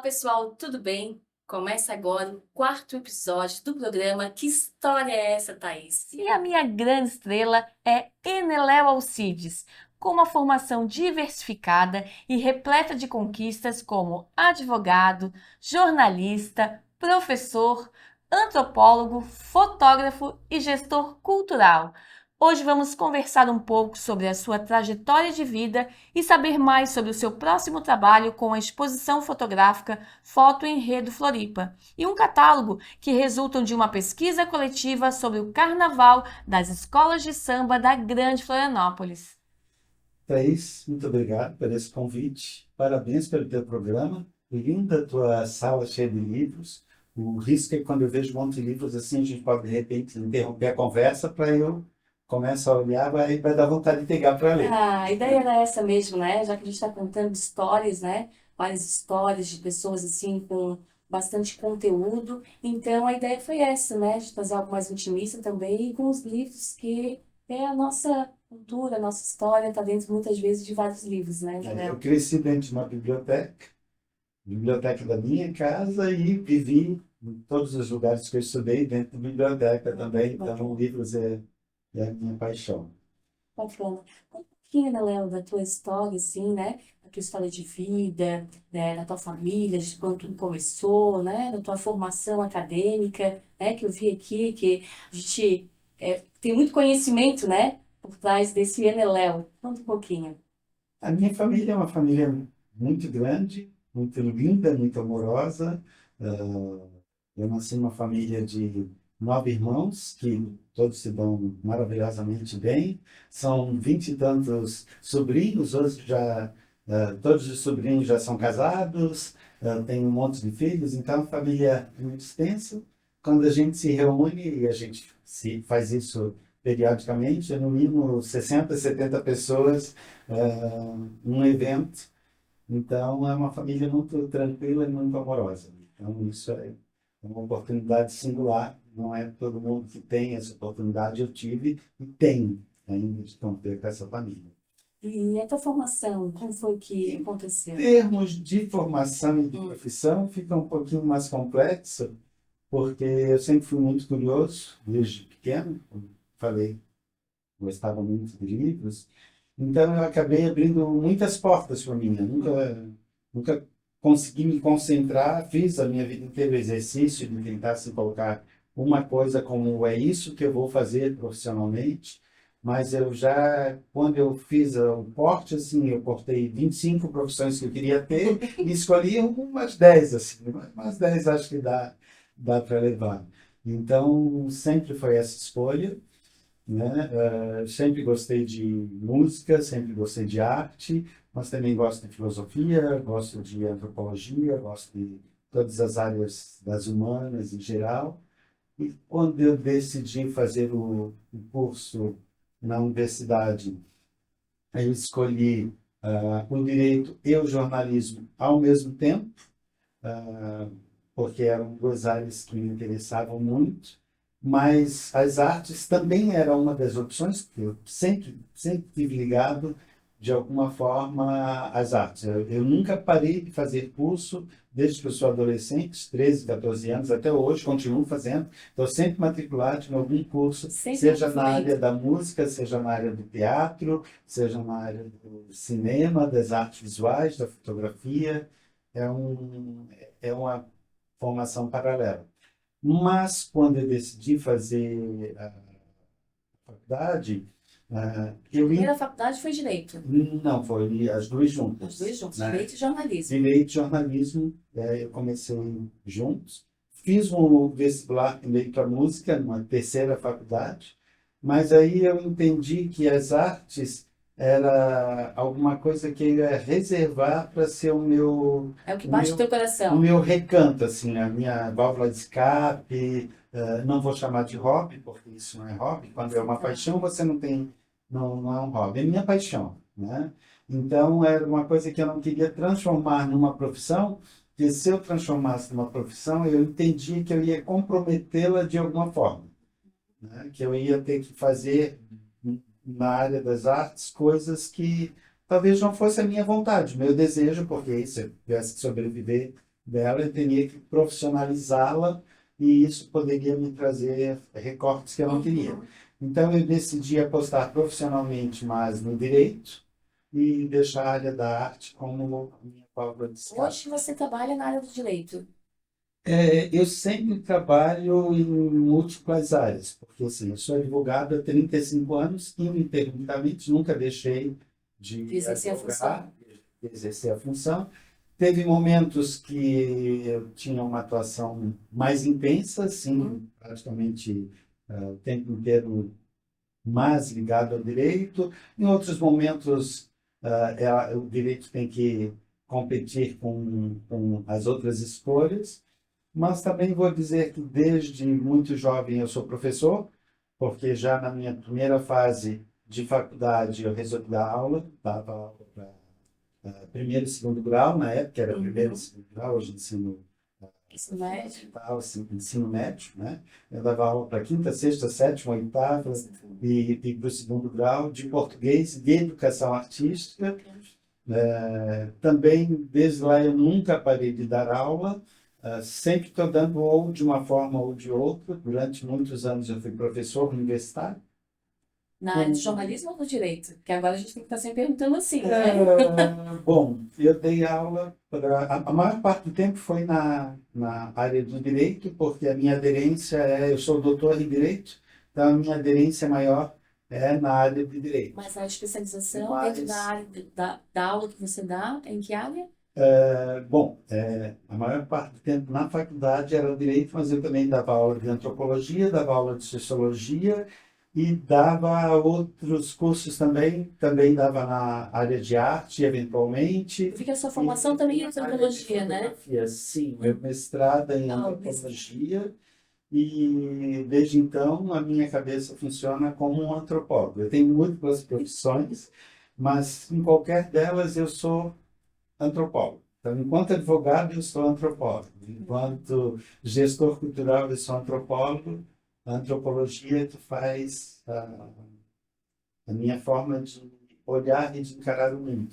pessoal, tudo bem? Começa agora o quarto episódio do programa Que História é essa, Thaís? E a minha grande estrela é Eneléu Alcides, com uma formação diversificada e repleta de conquistas como advogado, jornalista, professor, antropólogo, fotógrafo e gestor cultural. Hoje vamos conversar um pouco sobre a sua trajetória de vida e saber mais sobre o seu próximo trabalho com a exposição fotográfica Foto Enredo Floripa e um catálogo que resultam de uma pesquisa coletiva sobre o carnaval das escolas de samba da Grande Florianópolis. Thaís, muito obrigado por esse convite. Parabéns pelo teu programa. Linda a tua sala cheia de livros. O risco é que quando eu vejo um monte de livros assim, a gente pode de repente interromper a conversa para eu começar a olhar, vai dar vontade de pegar para ler. A ideia era essa mesmo, né? Já que a gente está contando histórias, né? Várias histórias de pessoas assim com bastante conteúdo. Então a ideia foi essa, né? De trazer algo mais intimista também e com os livros que é a nossa cultura, a nossa história, está dentro muitas vezes de vários livros, né, Eu Janel? cresci dentro de uma biblioteca da minha casa e vivi em todos os lugares que eu estudei dentro da biblioteca também. Então, livros é a minha paixão. Bacana. Conta um pouquinho, né, Léo, da tua história, assim, né? Da tua história de vida, né? Da tua família, de quando tudo começou, né? Da tua formação acadêmica, né? Que eu vi aqui, que a gente tem muito conhecimento, né? Por trás desse Eneléu. Conta um pouquinho. A minha família é uma família muito grande, muito linda, muito amorosa. Eu nasci numa família de 9 irmãos, que todos se dão maravilhosamente bem. São 20 e tantos sobrinhos, hoje já, todos os sobrinhos já são casados, têm um monte de filhos, então a família é muito extensa. Quando a gente se reúne, e a gente faz isso periodicamente, é no mínimo 60, 70 pessoas num evento. Então, é uma família muito tranquila e muito amorosa. Então, isso é uma oportunidade singular. Não é todo mundo que tem essa oportunidade. Eu tive e tenho ainda de conviver com essa família. E a tua formação, como foi que Em aconteceu? termos de formação e de Hum. profissão, fica um pouquinho mais complexo, porque eu sempre fui muito curioso, desde pequeno. Como falei, gostava muito de livros. Então eu acabei abrindo muitas portas para mim. Eu nunca consegui me concentrar. Fiz a minha vida inteira o exercício de tentar se colocar uma coisa como é isso que eu vou fazer profissionalmente. Mas eu já, quando eu fiz o corte, assim, eu cortei 25 profissões que eu queria ter e escolhi umas 10, assim. Umas 10 acho que dá para levar. Então, sempre foi essa escolha, né? Sempre gostei de música, sempre gostei de arte, mas também gosto de filosofia, gosto de antropologia, gosto de todas as áreas das humanas em geral. E quando eu decidi fazer o curso na universidade, eu escolhi o direito e o jornalismo ao mesmo tempo, porque eram duas áreas que me interessavam muito, mas as artes também eram uma das opções, que eu sempre tive ligado, de alguma forma, às artes. Eu nunca parei de fazer curso, desde que eu sou adolescente, 13, 14 anos, até hoje, continuo fazendo. Estou sempre matriculado em algum curso, Sempre seja muito na área fluido. da música, seja na área do teatro, seja na área do cinema, das artes visuais, da fotografia. É uma formação paralela. Mas, quando eu decidi fazer a faculdade, A eu primeira faculdade foi Direito. não, foi as duas Os juntas, dois juntos, né? Direito e Jornalismo. Direito e jornalismo, eu comecei juntos. Fiz um vestibular também para música, numa terceira faculdade, mas aí eu entendi que as artes era alguma coisa que eu ia reservar para ser É o que o bate no teu meu, o coração. meu recanto, assim, a minha válvula de escape. Não vou chamar de hobby, porque isso não é hobby. Quando é uma paixão, você não tem, não é um hobby, é minha paixão, né? Então, era uma coisa que eu não queria transformar numa profissão, porque se eu transformasse numa profissão, eu entendi que eu ia comprometê-la de alguma forma, né? Que eu ia ter que fazer na área das artes coisas que talvez não fosse a minha vontade, meu desejo, porque se eu tivesse que sobreviver dela, eu teria que profissionalizá-la e isso poderia me trazer recortes que eu não queria. Uhum. Então, eu decidi apostar profissionalmente mais no direito e deixar a área da arte como minha válvula de escape. Hoje você trabalha na área do direito. Eu sempre trabalho em múltiplas áreas, porque assim, eu sou advogado há 35 anos, ininterruptamente, nunca deixei De de exercer a advogar, função. de exercer a função. Teve momentos que eu tinha uma atuação mais intensa, assim, praticamente o tempo inteiro mais ligado ao direito. Em outros momentos, o direito tem que competir com as outras escolhas. Mas também vou dizer que desde muito jovem eu sou professor, porque já na minha primeira fase de faculdade eu resolvi dar aula, dava aula para primeiro e segundo grau, na época era primeiro e Uhum. segundo grau, hoje ensino Isso médio. fundamental, ensino médio, né? Eu dava aula para quinta, sexta, sétima, oitava e para o segundo grau de português, de educação artística. Também, desde lá, eu nunca parei de dar aula, sempre estou dando ou de uma forma ou de outra. Durante muitos anos eu fui professor universitário. Na área de jornalismo ou do direito? Porque agora a gente tem que estar sempre perguntando assim, né? Bom, eu dei aula para. A maior parte do tempo foi na área do direito, porque a minha aderência é. Eu sou doutor em direito, então a minha aderência maior é na área de direito. Mas a especialização dentro da Mas, área da aula que você dá, em que área? bom, a maior parte do tempo na faculdade era direito, mas eu também dava aula de antropologia, dava aula de sociologia e dava outros cursos também. Também dava na área de arte, eventualmente. Eu vi que a sua formação também é antropologia, né? Fotografia, sim, meu mestrado é em Ah, antropologia e desde então a minha cabeça funciona como um antropólogo. Eu tenho múltiplas profissões, mas em qualquer delas eu sou antropólogo. Então, enquanto advogado, eu sou antropólogo. Enquanto gestor cultural, eu sou antropólogo. A antropologia que faz a minha forma de olhar e de encarar o mundo.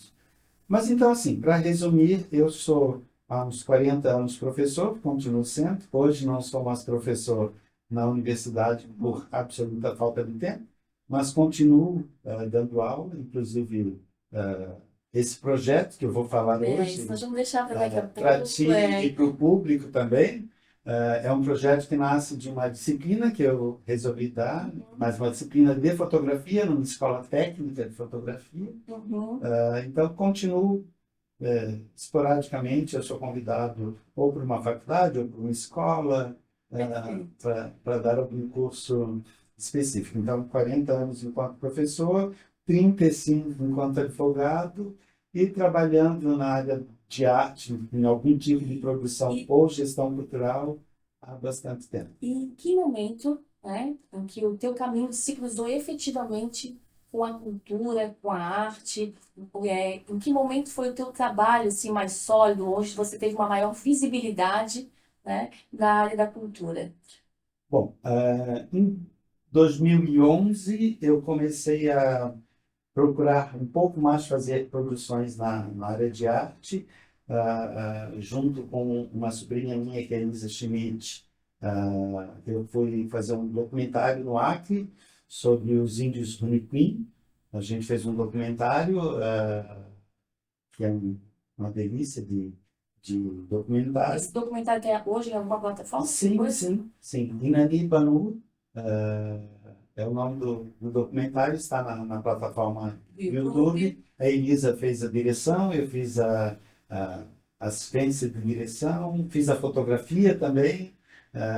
Mas então, assim, para resumir, eu sou há uns 40 anos professor, continuo sendo. Hoje não sou mais professor na universidade por absoluta falta de tempo, mas continuo dando aula, inclusive esse projeto que eu vou falar Isso hoje, nós vamos deixar para daqui a para pouco. ti e para o público também. É um projeto que nasce de uma disciplina que eu resolvi dar, mas uma disciplina de fotografia, numa escola técnica de fotografia. Uhum. Então, continuo esporadicamente, eu sou convidado ou para uma faculdade ou para uma escola para dar algum curso específico. Então, 40 anos enquanto professor, 35 enquanto advogado e trabalhando na área de arte, em algum tipo de produção E, ou gestão cultural há bastante tempo. e em que momento, né, em que o teu caminho se cruzou efetivamente com a cultura, com a arte? Em que momento foi o teu trabalho assim mais sólido, onde você teve uma maior visibilidade, né, na área da cultura? Bom, em 2011 eu comecei a procurar um pouco mais fazer produções na área de arte, junto com uma sobrinha minha, que é a Elisa Schmidt. Eu fui fazer um documentário no Acre sobre os índios Runiquim. A gente fez um documentário, que é uma delícia de documentário. Esse documentário tem hoje em alguma plataforma? Sim, Depois? sim, sim. Inani Banu, é o nome do documentário, está na plataforma Do YouTube. A Elisa fez a direção, eu fiz a assistência de direção, fiz a fotografia também,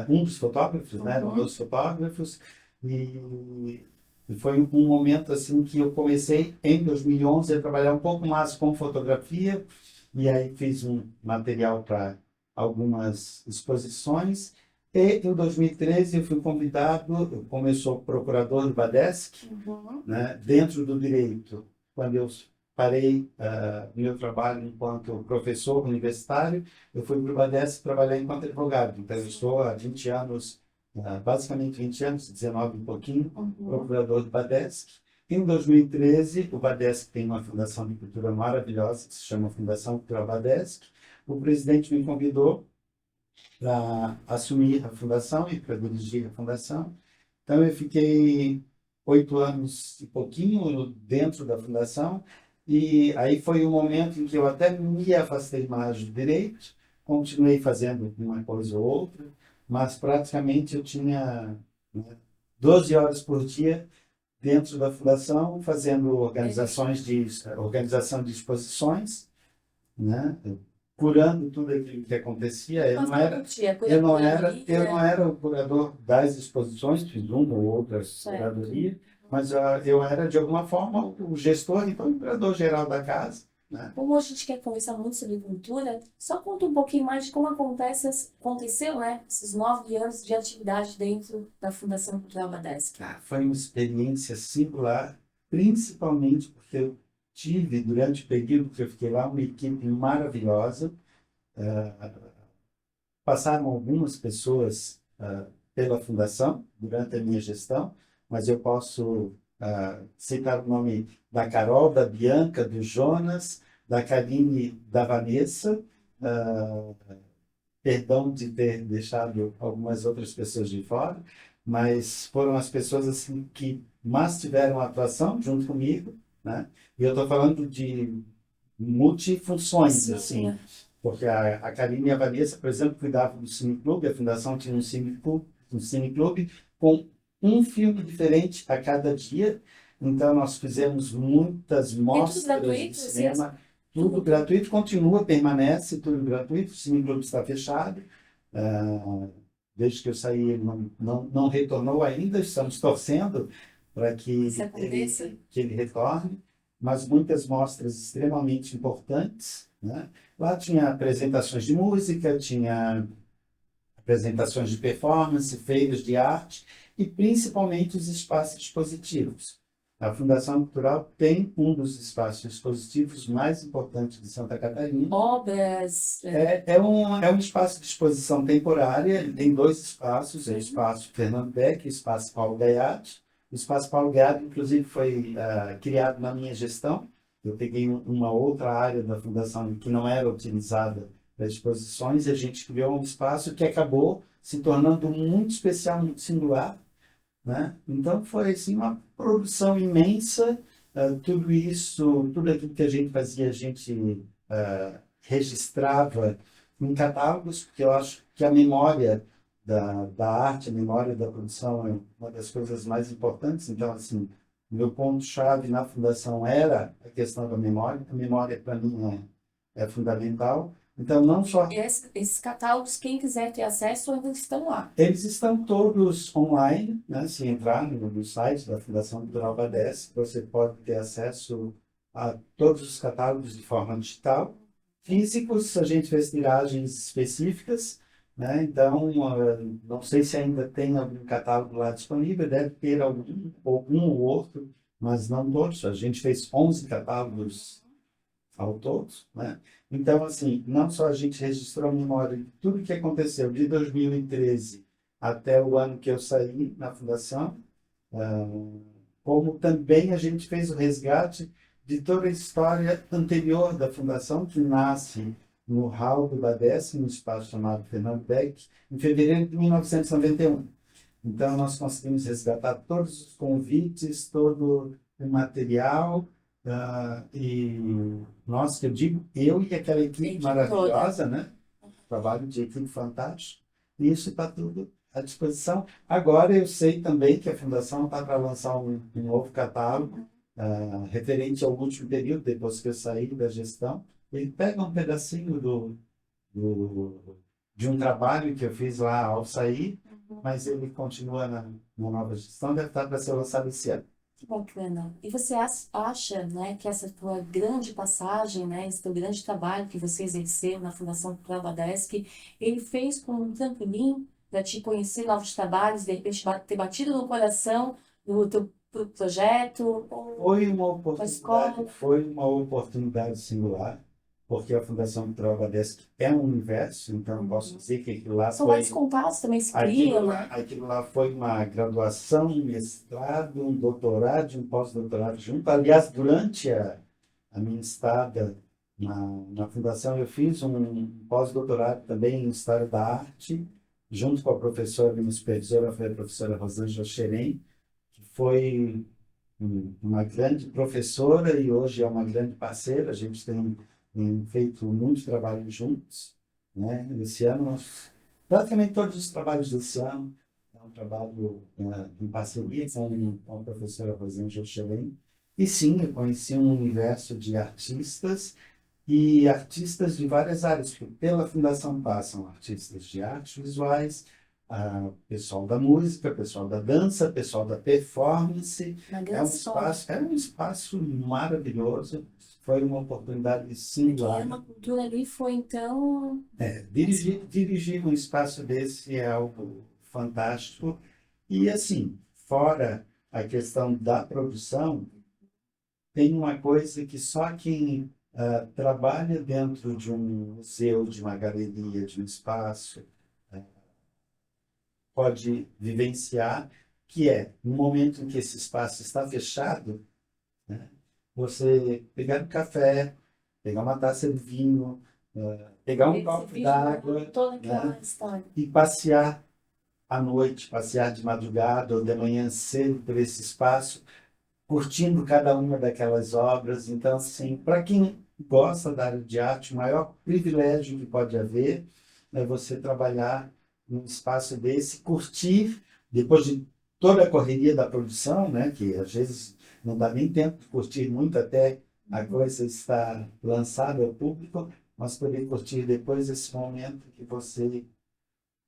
um dos fotógrafos, né, um dos fotógrafos, e foi um momento assim que eu comecei em 2011 a trabalhar um pouco mais com fotografia, e aí fiz um material para algumas exposições. E em 2013 eu fui convidado, como eu sou procurador do BADESC, Uhum. né, dentro do direito, quando eu parei meu trabalho enquanto professor universitário, eu fui para o BADESC trabalhar enquanto advogado. Então eu estou há 20 anos, basicamente 20 anos, 19 um pouquinho, Uhum. procurador do BADESC. Em 2013, o BADESC tem uma fundação de cultura maravilhosa, que se chama Fundação Cultural BADESC, o presidente me convidou para assumir a fundação e para dirigir a fundação. Então, eu fiquei 8 anos e pouquinho dentro da fundação, e aí foi o momento em que eu até me afastei mais do direito, continuei fazendo uma coisa ou outra, mas praticamente eu tinha, né, 12 horas por dia dentro da fundação, fazendo organização de exposições, né? Curando tudo aquilo que acontecia. Eu Mas não não era, curtia, eu não curadoria, era o curador das exposições, fiz uma ou outra certo. curadoria, mas eu era, de alguma forma, o gestor e o curador geral da casa, né? Como a gente quer conversar muito sobre cultura, só conta um pouquinho mais de como aconteceu, né, esses 9 anos de atividade dentro da Fundação Cultural Badeschi. Foi uma experiência singular, principalmente porque eu tive, durante o período que eu fiquei lá, uma equipe maravilhosa. Passaram algumas pessoas pela fundação durante a minha gestão, mas eu posso citar o nome da Carol, da Bianca, do Jonas, da Karine, da Vanessa. ah, Perdão de ter deixado algumas outras pessoas de fora, mas foram as pessoas assim que mais tiveram atuação junto comigo, né? E eu estou falando de multifunções, assim, Sim, porque a Karine e a Vanessa, por exemplo, cuidavam do cineclube, a fundação tinha um cineclube com um filme diferente a cada dia, então nós fizemos muitas é tudo mostras de gratuito, cinema, tudo tudo. gratuito, continua, permanece tudo gratuito, o cineclube está fechado, desde que eu saí ele não retornou ainda, estamos torcendo para Se aconteça. que ele retorne, mas muitas mostras extremamente importantes, né? Lá tinha apresentações de música, tinha apresentações de performance, feiras de arte e principalmente os espaços expositivos. A Fundação Cultural tem um dos espaços expositivos mais importantes de Santa Catarina. Obras, É um espaço de exposição temporária, ele tem dois espaços, é o espaço Fernando Beck e o espaço Paulo Gaiati. O espaço Paulo Gaiati, inclusive, foi criado na minha gestão. Eu peguei uma outra área da fundação que não era utilizada para exposições e a gente criou um espaço que acabou se tornando muito especial, muito singular, né? Então foi assim uma produção imensa, tudo isso, tudo aquilo que a gente fazia, a gente registrava em catálogos, porque eu acho que a memória da arte, a memória da produção é uma das coisas mais importantes. Então, assim, meu ponto-chave na fundação era a questão da memória. A memória, para mim, é fundamental. Então, não só esses catálogos, quem quiser ter acesso, ainda estão lá. eles estão todos online, né? Se entrar no site da Fundação Cultural Badeschi, você pode ter acesso a todos os catálogos de forma digital. Físicos, a gente fez tiragens específicas, né? Então, não sei se ainda tem algum catálogo lá disponível, deve ter algum ou outro, mas não todos. A gente fez 11 catálogos ao todo, né? Então, assim, não só a gente registrou a memória de tudo que aconteceu de 2013 até o ano que eu saí na fundação, como também a gente fez o resgate de toda a história anterior da fundação, que nasce no hall do Badeschi, no espaço chamado Fernando Beck, em fevereiro de 1991. Então, nós conseguimos resgatar todos os convites, todo o material, e nós, que eu digo, eu e aquela equipe Equipe maravilhosa, né? Trabalho de equipe fantástico. E isso está tudo à disposição. Agora eu sei também que a Fundação está para lançar um novo catálogo, referente ao último período, depois que eu saí da gestão. Ele pega um pedacinho de um trabalho que eu fiz lá ao sair, mas ele continua na nova gestão, deve estar para ser lançado esse ano. Que bacana. E você acha, né, que essa tua grande passagem, né, esse teu grande trabalho que você exerceu na Fundação Cultural Badeschi, ele fez com um trampolim para te conhecer novos trabalhos, de repente ter batido no coração do teu projeto, ou a escola? Foi uma oportunidade singular, porque a Fundação Cultural Badeschi é um universo, então eu posso dizer que aquilo lá São foi... vários contatos também se criam, né? Aquilo lá foi uma graduação, um mestrado, um doutorado, um pós-doutorado junto. Aliás, durante a minha estada na Fundação eu fiz um pós-doutorado também em História da Arte, junto com a professora, minha supervisora foi a professora Rosângela Xerém, que foi uma grande professora e hoje é uma grande parceira. A gente tem feito muito trabalho juntos, né? Esse ano, praticamente todos os trabalhos desse ano é um trabalho em parceria com a professora Rosângela Xerém. E sim, eu conheci um universo de artistas e artistas de várias áreas, porque pela Fundação passam artistas de artes visuais, pessoal da música, pessoal da dança, pessoal da performance. Uma É um grande história. espaço maravilhoso, foi uma oportunidade Quem singular. ama cultura ali foi, então, Dirigir um espaço desse é algo fantástico. E assim, fora a questão da produção, tem uma coisa que só quem trabalha dentro de um museu, de uma galeria, de um espaço, pode vivenciar, que é, no momento em que esse espaço está fechado, né, você pegar um café, pegar uma taça de vinho, pegar um esse copo vídeo d'água, toda aquela né, história. e passear à noite, passear de madrugada ou de manhã cedo por esse espaço, curtindo cada uma daquelas obras. Então, assim, para quem gosta da área de arte, o maior privilégio que pode haver é você trabalhar num espaço desse, curtir, depois de toda a correria da produção, né, que às vezes não dá nem tempo de curtir muito até a coisa estar lançada ao público, mas poder curtir depois esse momento que você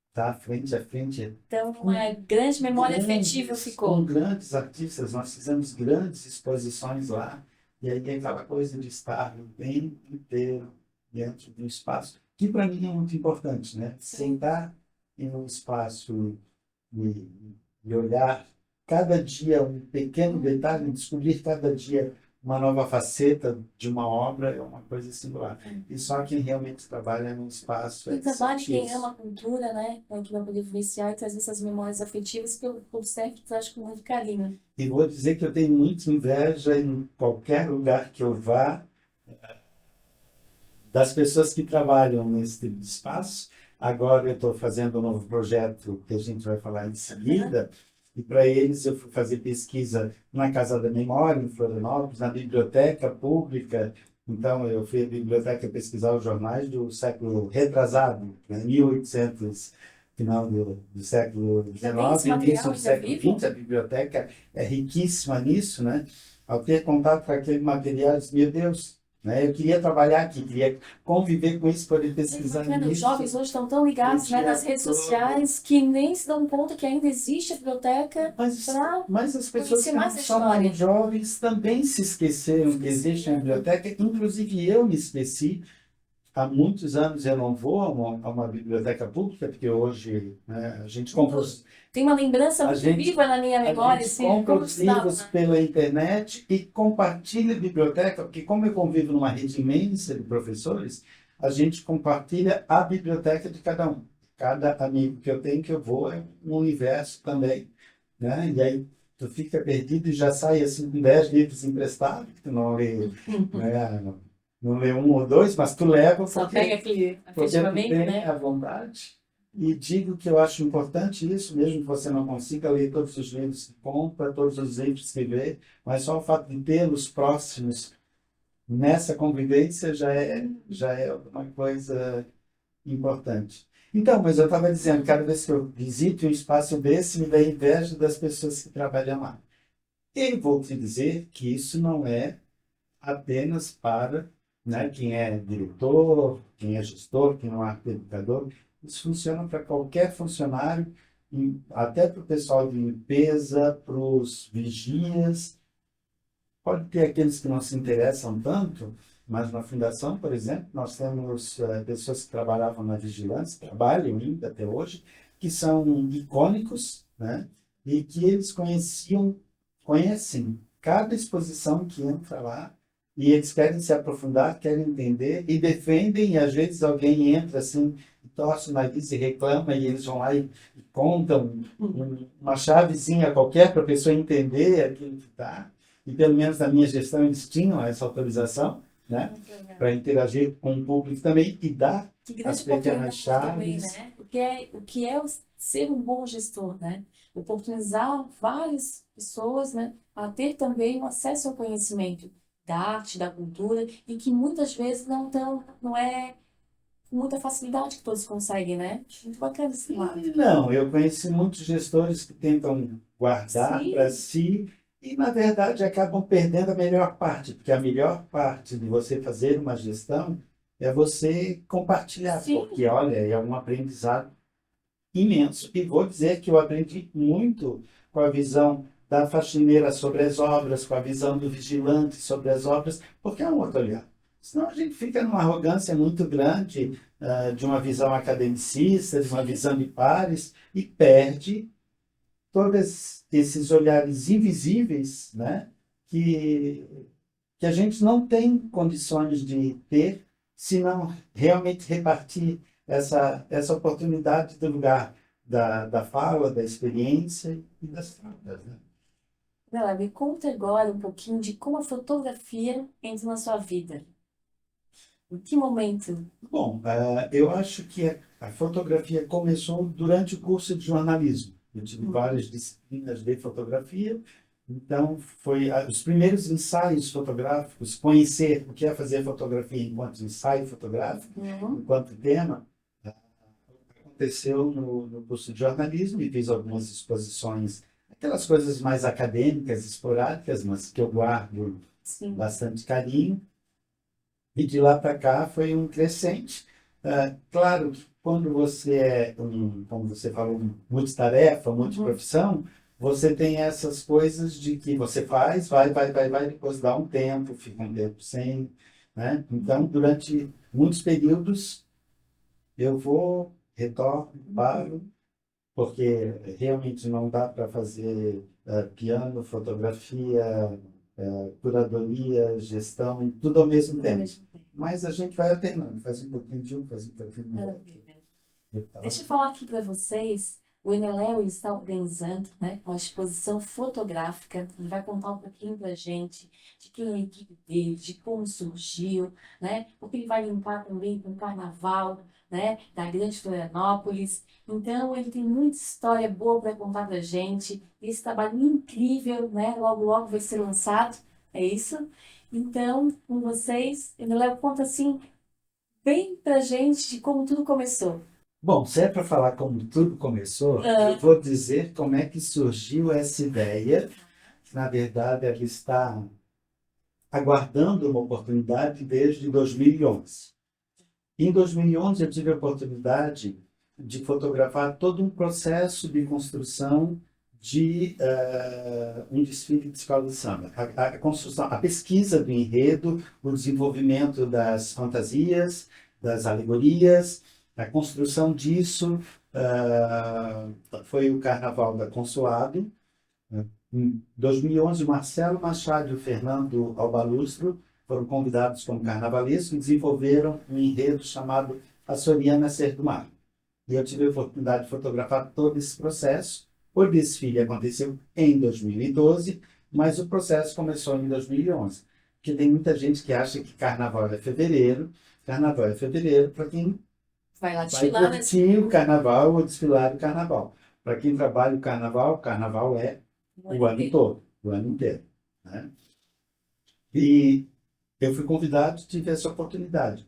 está frente a frente Então, uma grande memória afetiva com ficou. grandes artistas. Nós fizemos grandes exposições lá, e aí tem aquela coisa de estar o tempo inteiro dentro de um espaço, que para mim é muito importante, né? Sentar em um espaço e, e olhar cada dia um pequeno detalhe, descobrir cada dia uma nova faceta de uma obra é uma coisa singular. E só quem realmente trabalha num espaço Quem trabalha e sente quem isso. ama a cultura, né? É que vai poder vivenciar e trazer essas memórias afetivas que eu observo e traz com muito carinho. E vou dizer que eu tenho muita inveja em qualquer lugar que eu vá das pessoas que trabalham nesse tipo de espaço. Agora eu estou fazendo um novo projeto que a gente vai falar em seguida, e para eles eu fui fazer pesquisa na Casa da Memória, em Florianópolis, na biblioteca pública. Então eu fui à biblioteca pesquisar os jornais do século retrasado, né, 1800, final do século Esse XIX, início material do ainda século vivo? XX. A biblioteca é riquíssima nisso, né? Ao ter contato com aquele material, eu disse, meu Deus, né? Eu queria trabalhar aqui, queria conviver com isso, poder pesquisar Bacana, os nisso. jovens hoje estão tão ligados, né, nas redes sociais que nem se dão conta que ainda existe a biblioteca para Mas as pessoas conhecer que não mais a são história. jovens também se esqueceram que existe uma biblioteca. Inclusive eu me esqueci. Há muitos anos eu não vou a uma biblioteca pública, porque hoje, né, a gente compra os, Tem uma lembrança a muito gente, viva na minha a memória, gente assim, compra como os estava, livros né? pela internet e compartilha a biblioteca, porque como eu convivo numa rede imensa de professores, a gente compartilha a biblioteca de cada um. Cada amigo que eu tenho, que eu vou, é um universo também, né? E aí tu fica perdido e já sai assim com 10 livros emprestados, que tu não lê, né? Não lê um ou dois, mas tu leva Só porque pega aquele tu afetivamente, tem né? à vontade. E digo que eu acho importante isso, mesmo que você não consiga ler todos os livros que compra, todos os livros que vê, mas só o fato de tê-los próximos nessa convivência já é uma coisa importante. Então, mas eu estava dizendo, cada vez que eu visito um espaço desse, me dá inveja das pessoas que trabalham lá. E vou te dizer que isso não é apenas para, né, quem é diretor, quem é gestor, quem não é educador. Isso funciona para qualquer funcionário, até para o pessoal de limpeza, para os vigias. Pode ter aqueles que não se interessam tanto, mas na fundação, por exemplo, nós temos pessoas que trabalhavam na vigilância, trabalham ainda até hoje, que são icônicos, né? E que eles conhecem cada exposição que entra lá, e eles querem se aprofundar, querem entender e defendem, e às vezes alguém entra assim, e torce o nariz e reclama, e eles vão lá e contam uma chavezinha qualquer para a pessoa entender aquilo que está. E pelo menos na minha gestão eles tinham essa autorização, né? Para interagir com o público também e dar Que as grande pequenas oportunidade também, chaves. né? O que é ser um bom gestor, né? Oportunizar várias pessoas, né, a ter também um acesso ao conhecimento da arte, da cultura, e que muitas vezes não é com muita facilidade que todos conseguem, né? Muito bacana esse lado. Não, eu conheci muitos gestores que tentam guardar Sim, para si e, na verdade, acabam perdendo a melhor parte, porque a melhor parte de você fazer uma gestão é você compartilhar, sim, porque, olha, é um aprendizado imenso. E vou dizer que eu aprendi muito com a visão da faxineira sobre as obras, com a visão do vigilante sobre as obras, porque é um outro olhar. Senão a gente fica numa arrogância muito grande, de uma visão academicista, de uma visão de pares, e perde todos esses olhares invisíveis, né, que, que a gente não tem condições de ter se não realmente repartir essa oportunidade do lugar da fala, da experiência e das trocas, né? Bela, me conta agora um pouquinho de como a fotografia entra na sua vida. Em que momento? Bom, eu acho que a fotografia começou durante o curso de jornalismo. Eu tive várias disciplinas de fotografia, então foi os primeiros ensaios fotográficos, conhecer o que é fazer fotografia enquanto ensaio fotográfico, Uhum. enquanto tema, ah, aconteceu no curso de jornalismo e fiz algumas exposições, aquelas coisas mais acadêmicas, esporádicas, mas que eu guardo Sim. bastante carinho. E de lá para cá foi um crescente. Claro que quando você é, como você falou, multitarefa, Uhum. multiprofissão, você tem essas coisas de que você faz, vai, depois dá um tempo, fica um tempo sem, né? Então, durante muitos períodos, eu vou, retorno, paro, porque realmente não dá para fazer piano, fotografia, curadoria, gestão, tudo ao mesmo Tudo ao tempo. mesmo tempo. Mas a gente vai alternando, faz um pouquinho de um, faz um pouquinho do outro. Maravilha. Então, Deixa eu falar aqui para vocês. O Eneléu está organizando, né, uma exposição fotográfica. Ele vai contar um pouquinho para a gente de quem é a equipe dele, de como surgiu, né? Porque ele vai linkar também com o carnaval, né, da Grande Florianópolis. Então, ele tem muita história boa para contar para a gente. Esse trabalho incrível, né? Logo, logo vai ser lançado. É isso? Então, com vocês, Eneléu conta assim, bem para a gente de como tudo começou. bom, se é para falar como tudo começou, eu vou dizer como é que surgiu essa ideia. Na verdade, ela está aguardando uma oportunidade desde 2011. Em 2011, eu tive a oportunidade de fotografar todo um processo de construção de um desfile de escola de samba. A construção, a pesquisa do enredo, o desenvolvimento das fantasias, das alegorias, a construção disso foi o Carnaval da Consoado. Em 2011, o Marcelo Machado e o Fernando Albalustro foram convidados como carnavalescos e desenvolveram um enredo chamado A Soriana Ser do Mar. E eu tive a oportunidade de fotografar todo esse processo. O desfile aconteceu em 2012, mas o processo começou em 2011. Porque tem muita gente que acha que carnaval é fevereiro. Carnaval é fevereiro para quem Vai lá vai desfilar, né? curtir o carnaval ou desfilar o carnaval. Para quem trabalha o carnaval é o ano todo, o ano inteiro, né? E eu fui convidado, tive essa oportunidade.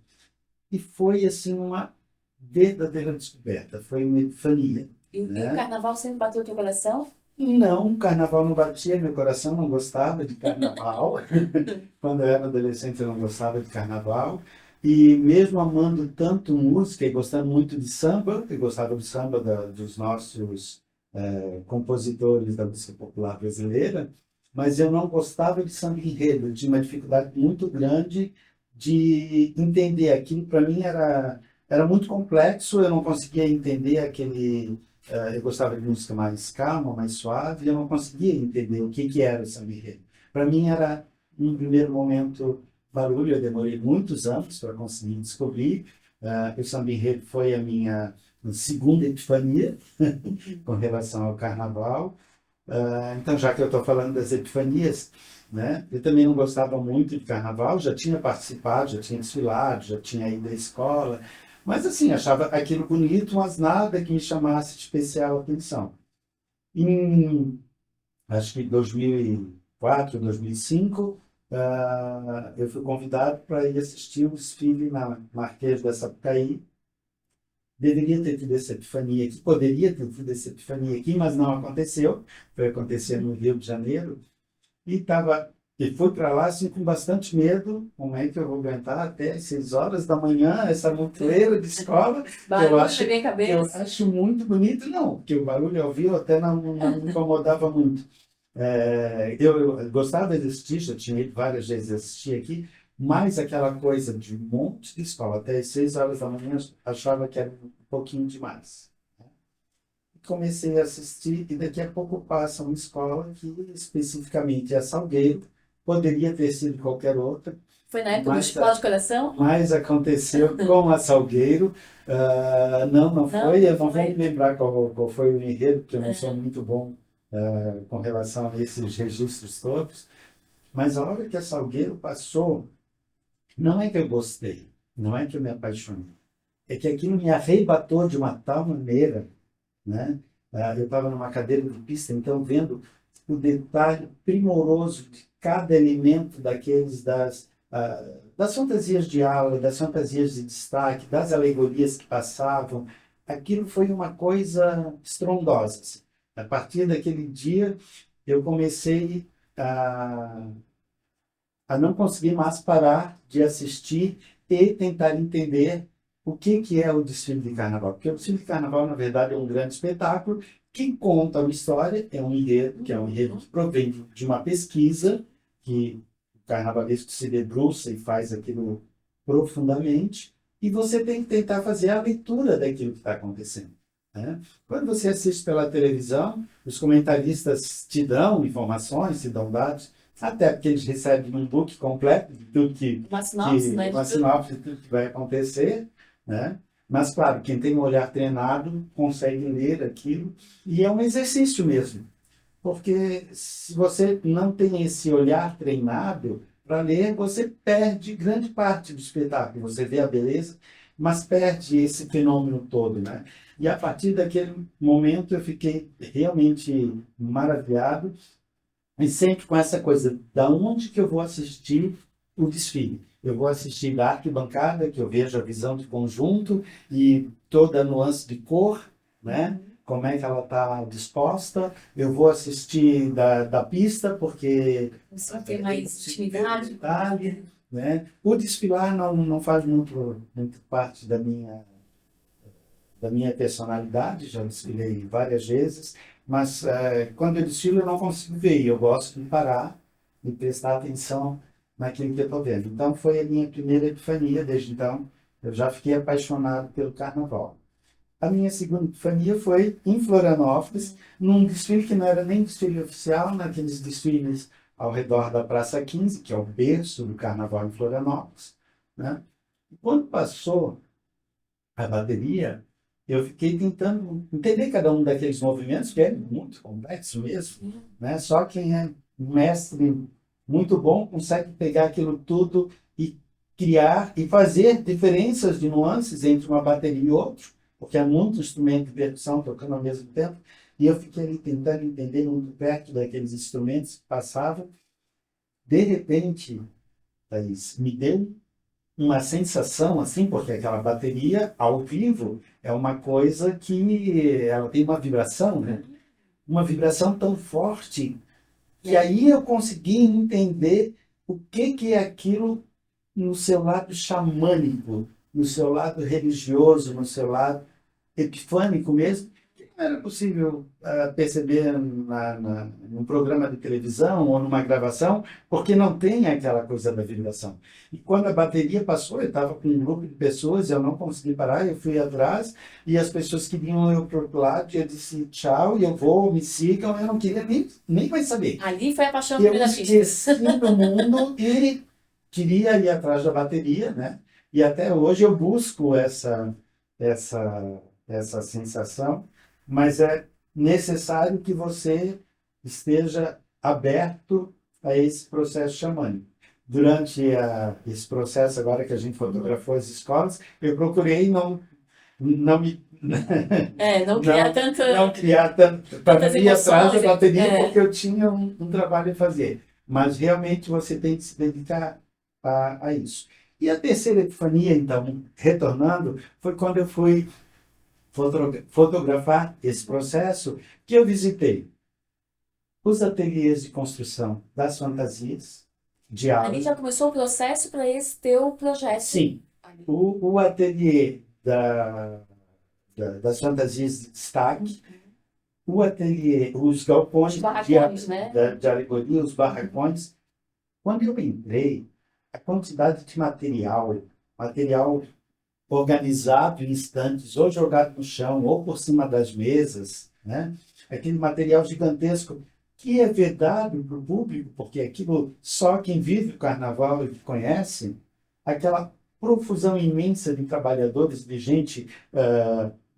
E foi, assim, uma verdadeira descoberta, foi uma epifania, E o né? carnaval sempre bateu o teu coração? Não, o carnaval não batia, meu coração não gostava de carnaval. Quando eu era adolescente, eu não gostava de carnaval. E mesmo amando tanto música e gostando muito de samba, eu gostava do samba dos nossos compositores da música popular brasileira, mas eu não gostava de samba enredo. Eu tinha uma dificuldade muito grande de entender aquilo. Para mim era muito complexo, eu não conseguia entender aquele. Eu gostava de música mais calma, mais suave, e eu não conseguia entender o que era o samba enredo. Para mim era, num primeiro momento, barulho. Eu demorei muitos anos para conseguir descobrir. O samba enredo foi a minha segunda epifania com relação ao carnaval. Então, já que eu estou falando das epifanias, né, eu também não gostava muito de carnaval, já tinha participado, já tinha desfilado, já tinha ido à escola, mas assim, achava aquilo bonito, mas nada que me chamasse de especial atenção. Em, acho que 2004, 2005, eu fui convidado para ir assistir um desfile na Marquês da Sapucaí. Deveria ter tido essa epifania aqui, poderia ter tido essa epifania aqui, mas não aconteceu. Foi acontecer no Rio de Janeiro. E fui para lá assim, com bastante medo. Como é que eu vou aguentar até as 6 horas da manhã essa montoeira de escola? Barulho acho, na minha que eu cabeça. acho muito bonito, não, porque o barulho ao vivo até não me incomodava muito. Eu gostava de assistir, já tinha ido várias vezes assistir aqui, mas aquela coisa de um monte de escola até as 6 horas da manhã, achava que era um pouquinho demais. Comecei a assistir e daqui a pouco passa uma escola que especificamente é Salgueiro, poderia ter sido qualquer outra, Foi na época do mas, Chocolate de Coração? mas aconteceu com a Salgueiro. Não foi, eu não vou foi. me lembrar qual foi o enredo, porque eu não sou muito bom com relação a esses registros todos, mas a hora que a Salgueiro passou, não é que eu gostei, não é que eu me apaixonei, é que aquilo me arrebatou de uma tal maneira, né? Eu estava numa cadeira de pista, então vendo o detalhe primoroso de cada elemento das fantasias de aula, das fantasias de destaque, das alegorias que passavam. Aquilo foi uma coisa estrondosa, assim. A partir daquele dia, eu comecei a, a não conseguir mais parar de assistir e tentar entender o que é o desfile de carnaval. Porque o desfile de carnaval, na verdade, é um grande espetáculo que conta uma história, é um enredo, que é um enredo que provém de uma pesquisa, que o carnavalesco se debruça e faz aquilo profundamente, e você tem que tentar fazer a leitura daquilo que está acontecendo, né? Quando você assiste pela televisão, os comentaristas te dão informações, te dão dados, até porque eles recebem um book completo de tudo Uma sinopse, né? uma sinopse de tudo que vai acontecer, né? Mas, claro, quem tem um olhar treinado consegue ler aquilo, e é um exercício mesmo, porque se você não tem esse olhar treinado para ler, você perde grande parte do espetáculo. Você vê a beleza, mas perde esse fenômeno todo, né? E a partir daquele momento eu fiquei realmente maravilhado, e sempre com essa coisa, da onde que eu vou assistir o desfile? Eu vou assistir da arquibancada, que eu vejo a visão de conjunto e toda a nuance de cor, né? Como é que ela está disposta. Eu vou assistir da pista, porque Você tem mais intimidade? detalhe, né? O desfilar não faz muito parte da minha personalidade, já desfilei várias vezes, mas quando eu desfilo eu não consigo ver, eu gosto de parar e prestar atenção naquilo que eu estou vendo. Então foi a minha primeira epifania, desde então eu já fiquei apaixonado pelo carnaval. A minha segunda epifania foi em Florianópolis, num desfile que não era nem desfile oficial, naqueles desfiles ao redor da Praça 15, que é o berço do carnaval em Florianópolis, né? E quando passou a bateria, eu fiquei tentando entender cada um daqueles movimentos, que é muito complexo mesmo, né? Só quem é um mestre muito bom consegue pegar aquilo tudo e criar e fazer diferenças de nuances entre uma bateria e outra, porque há muito instrumento de percussão tocando ao mesmo tempo, e eu fiquei ali tentando entender muito perto daqueles instrumentos que passavam. De repente, Thaís, me deu uma sensação assim, porque aquela bateria ao vivo é uma coisa que ela tem uma vibração, né? Uma vibração tão forte que aí eu consegui entender o que é aquilo no seu lado xamânico, no seu lado religioso, no seu lado epifânico mesmo, que não era possível perceber num programa de televisão ou numa gravação, porque não tem aquela coisa da vibração. E quando a bateria passou, eu estava com um grupo de pessoas, eu não consegui parar, eu fui atrás, e as pessoas queriam eu para o outro lado, e eu disse tchau, e eu vou, me sigam, eu não queria nem mais saber. Ali foi a paixão Eu pelos artistas. esqueci do mundo e queria ir atrás da bateria, né? E até hoje eu busco essa sensação, mas é necessário que você esteja aberto a esse processo xamânico. Durante esse processo, agora que a gente fotografou as escolas, eu procurei não me Não criar não criar tanto, para tantas não ir atrás da emoções. bateria, porque eu tinha um trabalho a fazer. Mas realmente você tem que se dedicar a isso. E a terceira epifania, então, retornando, foi quando eu fui fotografar esse processo, que eu visitei os ateliês de construção das fantasias, Ali diálogos. já começou o processo para esse teu projeto. Sim, Ali. o ateliê das fantasias de destaque, o ateliê, os galpões Os barracões, né? de alegoria, os barracões. Quando eu entrei, a quantidade de material organizado em estantes, ou jogado no chão, ou por cima das mesas, né? Aquele material gigantesco que é vedado para o público, porque aquilo só quem vive o carnaval e conhece, aquela profusão imensa de trabalhadores, de gente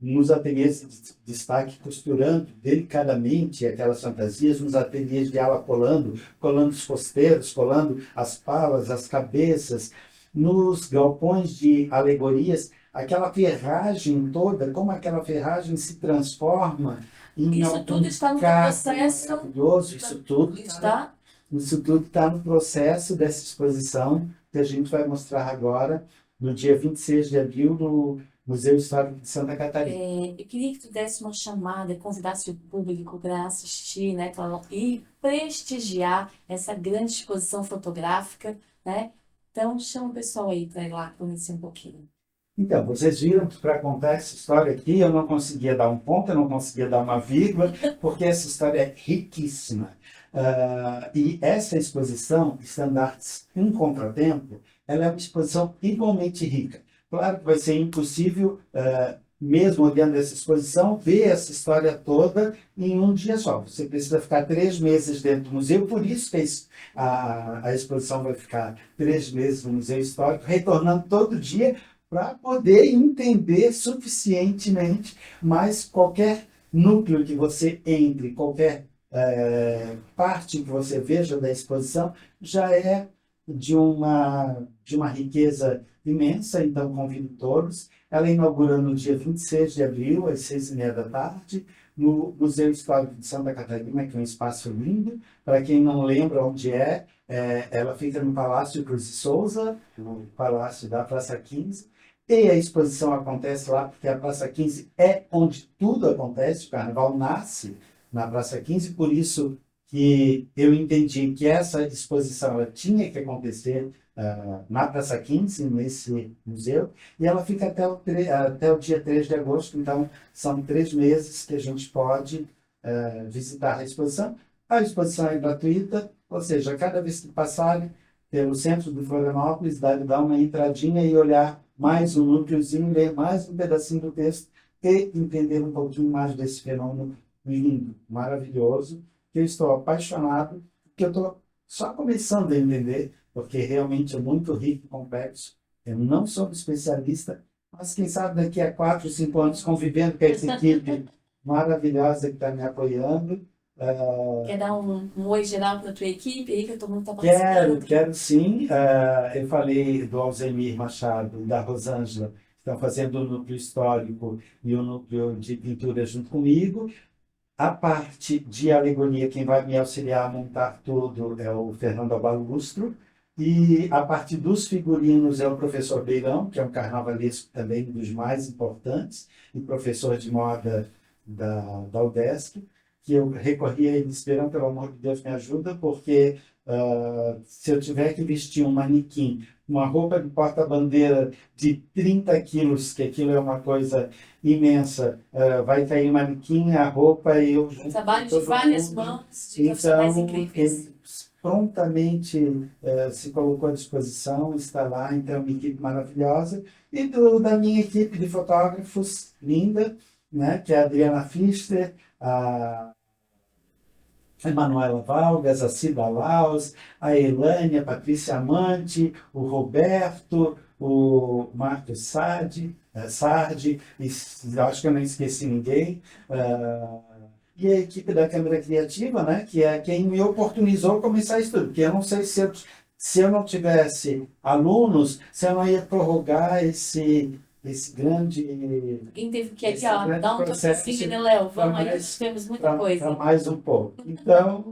nos ateliês de destaque costurando delicadamente aquelas fantasias, nos ateliês de ala colando os costeiros, colando as palas, as cabeças, nos galpões de alegorias, aquela ferragem toda, como aquela ferragem se transforma em Isso tudo está no carro processo. maravilhoso, Está. isso tudo está no processo dessa exposição que a gente vai mostrar agora, no dia 26 de abril, no Museu Histórico de Santa Catarina. Eu queria que tu desse uma chamada, convidasse o público para assistir, né, e prestigiar essa grande exposição fotográfica, né? Então, chama o pessoal aí para ir lá conhecer um pouquinho. Então, vocês viram que para contar essa história aqui, eu não conseguia dar um ponto, eu não conseguia dar uma vírgula, porque essa história é riquíssima. E essa exposição, Estandartes em Contratempo, ela é uma exposição igualmente rica. Claro que vai ser impossível, mesmo olhando essa exposição, ver essa história toda em um dia só. Você precisa ficar 3 meses dentro do museu, por isso que a exposição vai ficar 3 meses no Museu Histórico, retornando todo dia, para poder entender suficientemente, mas qualquer núcleo que você entre, qualquer parte que você veja da exposição, já é de uma riqueza imensa, então convido todos. Ela inaugura no dia 26 de abril, às 6h30 da tarde, no Museu Histórico de Santa Catarina, que é um espaço lindo. Para quem não lembra onde ela fica no Palácio Cruz de Souza, no Palácio da Praça 15, e a exposição acontece lá, porque a Praça 15 é onde tudo acontece, o Carnaval nasce na Praça 15, por isso que eu entendi que essa exposição ela tinha que acontecer na Praça 15, nesse museu, e ela fica até o dia 3 de agosto, então são 3 meses que a gente pode visitar a exposição. A exposição é gratuita, ou seja, cada vez que passarem pelo centro de Florianópolis, dá uma entradinha e olhar mais um núcleozinho, ler mais um pedacinho do texto e entender um pouquinho mais desse fenômeno lindo, maravilhoso, que eu estou apaixonado, que eu estou só começando a entender, porque realmente é muito rico e complexo. Eu não sou especialista, mas quem sabe daqui a 4, 5 anos, convivendo com essa equipe maravilhosa que está me apoiando. Quer dar um oi geral para a tua equipe aí, que todo mundo está participando? Quero sim. Eu falei do Alzemir Machado e da Rosângela, que estão fazendo o núcleo histórico e o núcleo de pintura junto comigo. A parte de alegoria, quem vai me auxiliar a montar tudo é o Fernando Abalustro. E a parte dos figurinos é o professor Beirão, que é um carnavalesco também dos mais importantes, e professor de moda da UDESC, que eu recorri a ele esperando, pelo amor de Deus, me ajuda, porque se eu tiver que vestir um manequim, uma roupa de porta-bandeira de 30 quilos, que aquilo é uma coisa imensa, vai cair o manequim, a roupa e eu junto Trabalho com de todo várias mundo. mãos, de profissionais Então, incríveis. ele prontamente se colocou à disposição, está lá, então, uma equipe maravilhosa. E da minha equipe de fotógrafos, linda, né, que é a Adriana Fister, a Emanuela Valgas, a Cida Laus, a Elânia, a Patrícia Amante, o Roberto, o Marcos Sardi, e acho que eu não esqueci ninguém, e a equipe da Câmara Criativa, né, que é quem me oportunizou começar isso tudo, porque eu não sei se eu não tivesse alunos, se eu não ia prorrogar esse grande, Alguém teve que esse adiar, ó, grande dá um processo toquezinho, né, Léo? para Vamos aí, nós mais, temos muita para coisa. mais um pouco. Então,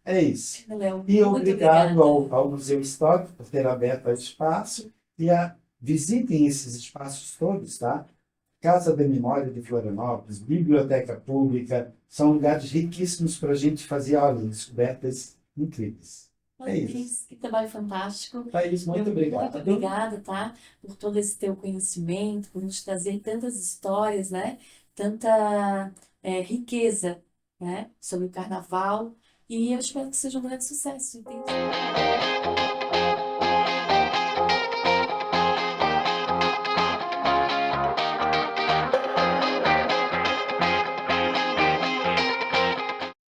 é isso. Né, Léo, E muito obrigado obrigada. ao Museu Histórico por ter aberto esse espaço visitem esses espaços todos, tá? Casa da Memória de Florianópolis, Biblioteca Pública, são lugares riquíssimos para a gente fazer, olha, descobertas incríveis. É isso. Parabéns, que trabalho fantástico. Thaís, muito obrigado. Muito obrigada, tá? Por todo esse teu conhecimento, por nos trazer tantas histórias, né? Tanta riqueza, né? Sobre o carnaval. E eu espero que seja um grande sucesso, entende?